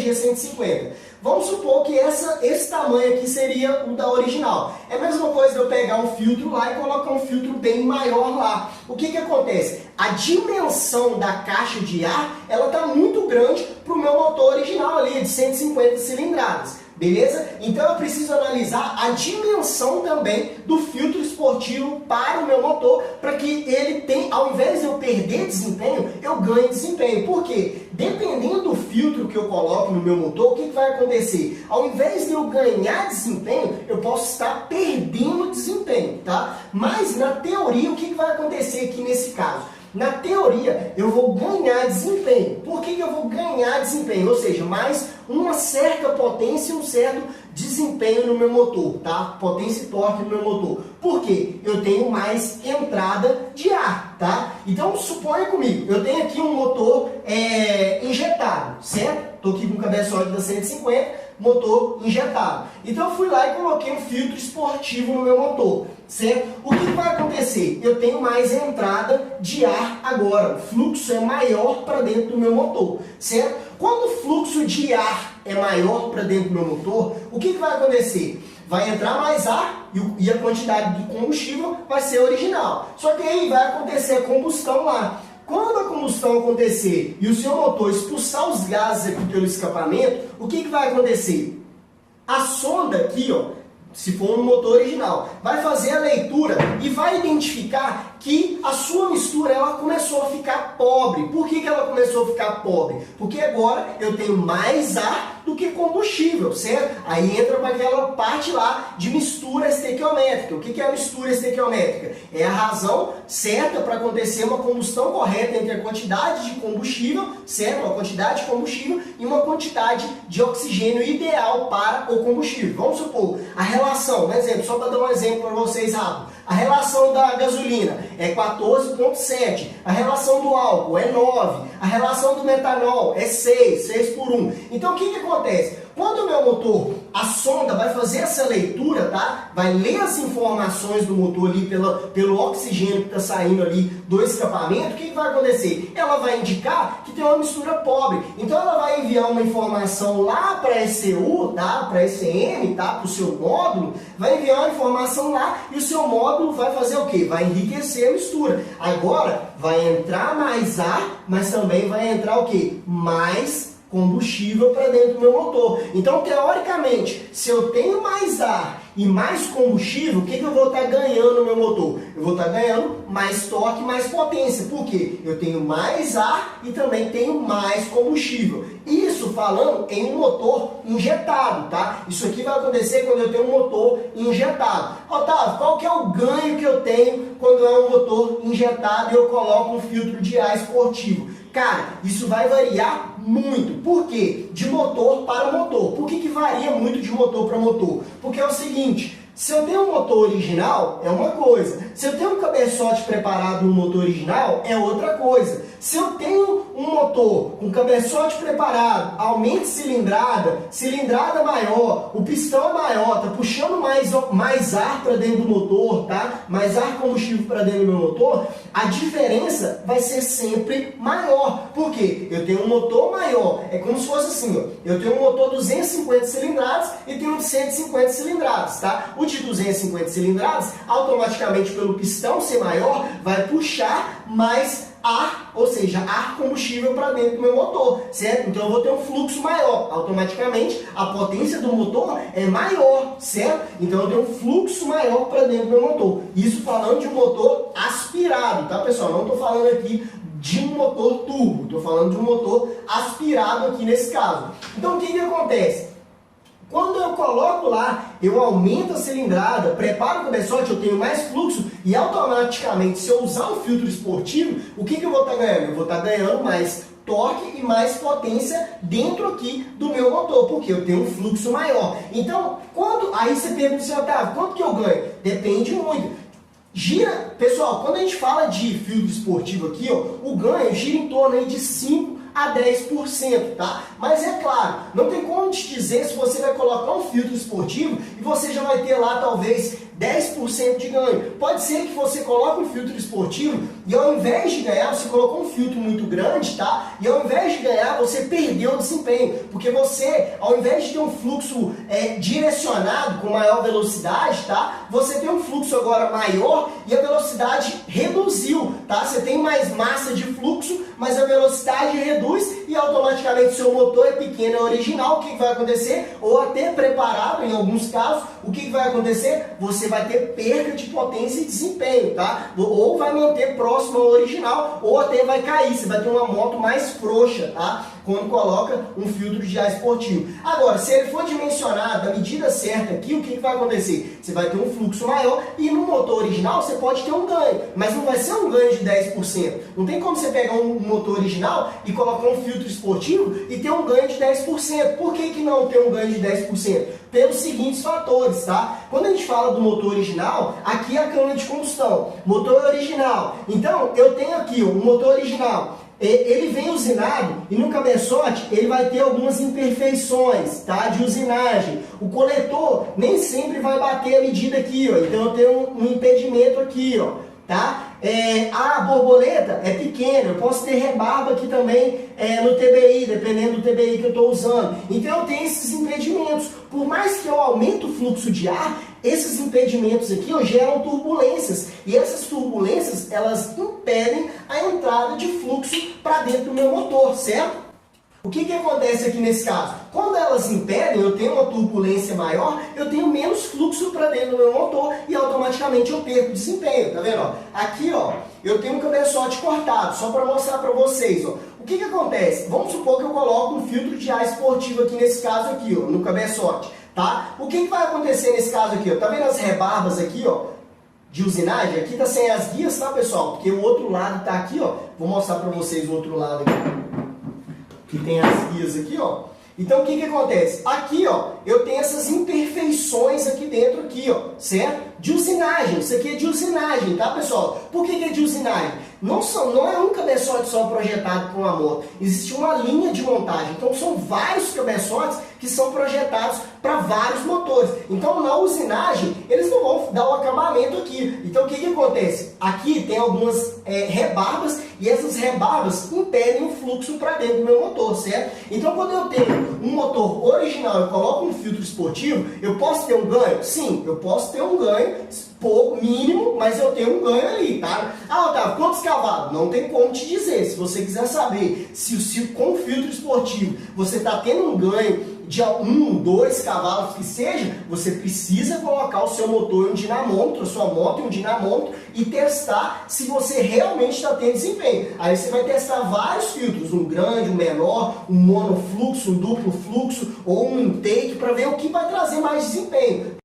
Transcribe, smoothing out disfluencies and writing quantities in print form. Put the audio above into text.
energia 150. Vamos supor que esse tamanho aqui seria o da original. É a mesma coisa de eu pegar um filtro lá e colocar um filtro bem maior lá. O que acontece? A dimensão da caixa de ar, ela está muito grande para o meu motor original ali, de 150 cilindradas. Beleza? Então eu preciso analisar a dimensão também do filtro esportivo para o meu motor, para que ele tenha, ao invés de eu perder desempenho, eu ganhe desempenho. Por quê? Dependendo do filtro que eu coloco no meu motor, o que vai acontecer? Ao invés de eu ganhar desempenho, eu posso estar perdendo desempenho, tá? Mas na teoria, o que vai acontecer aqui nesse caso? Na teoria, eu vou ganhar desempenho. Por que eu vou ganhar desempenho? Ou seja, mais uma certa potência e um certo desempenho no meu motor, tá? Potência e torque no meu motor. Por quê? Eu tenho mais entrada de ar, tá? Então, suponha comigo, eu tenho aqui um motor injetado, certo? Estou aqui com o cabeçote da 150, motor injetado. Então, eu fui lá e coloquei um filtro esportivo no meu motor, certo? O que vai acontecer? Eu tenho mais entrada de ar agora. O fluxo é maior para dentro do meu motor, certo? Quando o fluxo de ar é maior para dentro do meu motor, o que vai acontecer? Vai entrar mais ar e a quantidade de combustível vai ser original. Só que aí vai acontecer a combustão lá. Quando a combustão acontecer e o seu motor expulsar os gases aqui pelo escapamento, o que vai acontecer? A sonda aqui, ó, se for um motor original, vai fazer a leitura e vai identificar que a sua mistura ela começou a ficar pobre. Por que ela começou a ficar pobre? Porque agora eu tenho mais ar do que combustível, certo? Aí entra para aquela parte lá de mistura estequiométrica. O que é a mistura estequiométrica? É a razão certa para acontecer uma combustão correta entre a quantidade de combustível, certo? Uma quantidade de combustível e uma quantidade de oxigênio ideal para o combustível. Vamos supor, a relação, um exemplo, só para dar um exemplo para vocês rápido. A relação da gasolina é 14,7. A relação do álcool é 9. A relação do metanol é 6, 6 por 1. Então o que acontece? Quando o meu motor, a sonda vai fazer essa leitura, tá? Vai ler as informações do motor ali pelo oxigênio que está saindo ali do escapamento, o que vai acontecer? Ela vai indicar que tem uma mistura pobre. Então ela vai enviar uma informação lá para a ECU, tá? Para a ECM, tá? Para o seu módulo, vai enviar uma informação lá e o seu módulo vai fazer o quê? Vai enriquecer a mistura. Agora vai entrar mais ar, mas também vai entrar o quê? Mais combustível para dentro do meu motor. Então, teoricamente, se eu tenho mais ar e mais combustível, o que eu vou estar ganhando no meu motor? Eu vou estar ganhando mais torque, mais potência. Por quê? Eu tenho mais ar e também tenho mais combustível. Isso falando em um motor injetado, tá? Isso aqui vai acontecer quando eu tenho um motor injetado. Otávio, qual que é o ganho que eu tenho quando é um motor injetado e eu coloco um filtro de ar esportivo? Cara, isso vai variar muito. Por quê? De motor para motor. Por que varia muito de motor para motor? Porque é o seguinte, se eu tenho um motor original, é uma coisa. Se eu tenho um cabeçote preparado no motor original, é outra coisa. Se eu tenho um motor com cabeçote preparado, aumento de cilindrada, cilindrada maior, o pistão é maior, tá puxando mais ar para dentro do motor, tá? Mais ar combustível para dentro do meu motor, a diferença vai ser sempre maior. Por quê? Eu tenho um motor maior, é como se fosse assim, ó. Eu tenho um motor 250 cilindradas e tenho um de 150 cilindradas, tá? O de 250 cilindradas, automaticamente pelo pistão ser maior, vai puxar mais ar, ou seja, ar combustível para dentro do meu motor, certo? Então eu vou ter um fluxo maior, automaticamente a potência do motor é maior, certo? Então eu tenho um fluxo maior para dentro do meu motor. Isso falando de um motor aspirado, tá, pessoal? Não estou falando aqui de um motor turbo, estou falando de um motor aspirado aqui nesse caso. Então o que acontece? Quando eu coloco lá, eu aumento a cilindrada, preparo o cabeçote, eu tenho mais fluxo e automaticamente, se eu usar um filtro esportivo, o que eu vou estar ganhando? Eu vou estar ganhando mais torque e mais potência dentro aqui do meu motor, porque eu tenho um fluxo maior. Então, aí você pergunta assim, Otávio, quanto que eu ganho? Depende muito. Gira, pessoal, quando a gente fala de filtro esportivo aqui, ó, o ganho gira em torno aí de 5 a 10%, tá? Mas é claro, não tem como te dizer se você vai colocar um filtro esportivo e você já vai ter lá talvez 10% de ganho. Pode ser que você coloque um filtro esportivo e ao invés de ganhar, você colocou um filtro muito grande, tá? E ao invés de ganhar, você perdeu o desempenho, porque você, ao invés de ter um fluxo direcionado com maior velocidade, tá? Você tem um fluxo agora maior e a velocidade reduziu, tá? Você tem mais massa de fluxo, mas a velocidade reduz e automaticamente seu motor é pequeno, é original. O que vai acontecer? Ou até preparado em alguns casos, o que vai acontecer? Você vai ter perda de potência e desempenho, tá? Ou vai manter próximo ao original, ou até vai cair, você vai ter uma moto mais frouxa, tá? Quando coloca um filtro de ar esportivo. Agora, se ele for dimensionado da medida certa aqui, o que vai acontecer? Você vai ter um fluxo maior e no motor original você pode ter um ganho, mas não vai ser um ganho de 10%. Não tem como você pegar um motor original e colocar um filtro esportivo e ter um ganho de 10%. Por que não ter um ganho de 10%? Pelos seguintes fatores, tá? Quando a gente fala do motor original, aqui é a câmara de combustão, motor original. Então, eu tenho aqui ó, um motor original. Ele vem usinado e no cabeçote ele vai ter algumas imperfeições, tá? De usinagem. O coletor nem sempre vai bater a medida aqui, ó. Então eu tenho um impedimento aqui, ó, tá? A borboleta é pequena, eu posso ter rebarba aqui também no TBI, dependendo do TBI que eu estou usando. Então eu tenho esses impedimentos. Por mais que eu aumente o fluxo de ar, esses impedimentos aqui ó, geram turbulências. E essas turbulências, elas impedem a entrada de fluxo para dentro do meu motor, certo? O que acontece aqui nesse caso? Quando elas impedem, eu tenho uma turbulência maior, eu tenho menos fluxo para dentro do meu motor e automaticamente eu perco desempenho, tá vendo? Ó? Aqui ó, eu tenho um cabeçote cortado, só para mostrar para vocês. Ó. O que acontece? Vamos supor que eu coloco um filtro de ar esportivo aqui nesse caso aqui, ó, no cabeçote. Tá? O que vai acontecer nesse caso aqui? Ó? Tá vendo as rebarbas aqui, ó, de usinagem? Aqui tá sem as guias, tá pessoal? Porque o outro lado tá aqui, ó. Vou mostrar para vocês o outro lado aqui. Que tem as guias aqui, ó. Então o que acontece? Aqui, ó, eu tenho essas imperfeições aqui dentro, aqui, ó, certo? De usinagem. Isso aqui é de usinagem, tá, pessoal? Por que é de usinagem? Não é um cabeçote só projetado para uma moto. Existe uma linha de montagem. Então são vários cabeçotes que são projetados para vários motores. Então na usinagem, eles não vão dar o acabamento aqui. Então o que acontece? Aqui tem algumas rebarbas e essas rebarbas impedem o fluxo para dentro do meu motor, certo? Então quando eu tenho um motor original e coloco um filtro esportivo, eu posso ter um ganho? Sim, eu posso ter um ganho pouco, mínimo, mas eu tenho um ganho ali, tá? Ah, Otávio, quantos cavalos? Não tem como te dizer. Se você quiser saber se com o filtro esportivo você está tendo um ganho de 1, 2 cavalos que seja, você precisa colocar o seu motor em um dinamômetro, a sua moto em um dinamômetro e testar se você realmente está tendo desempenho. Aí você vai testar vários filtros, um grande, um menor, um monofluxo, um duplo fluxo ou um intake para ver o que vai trazer mais desempenho.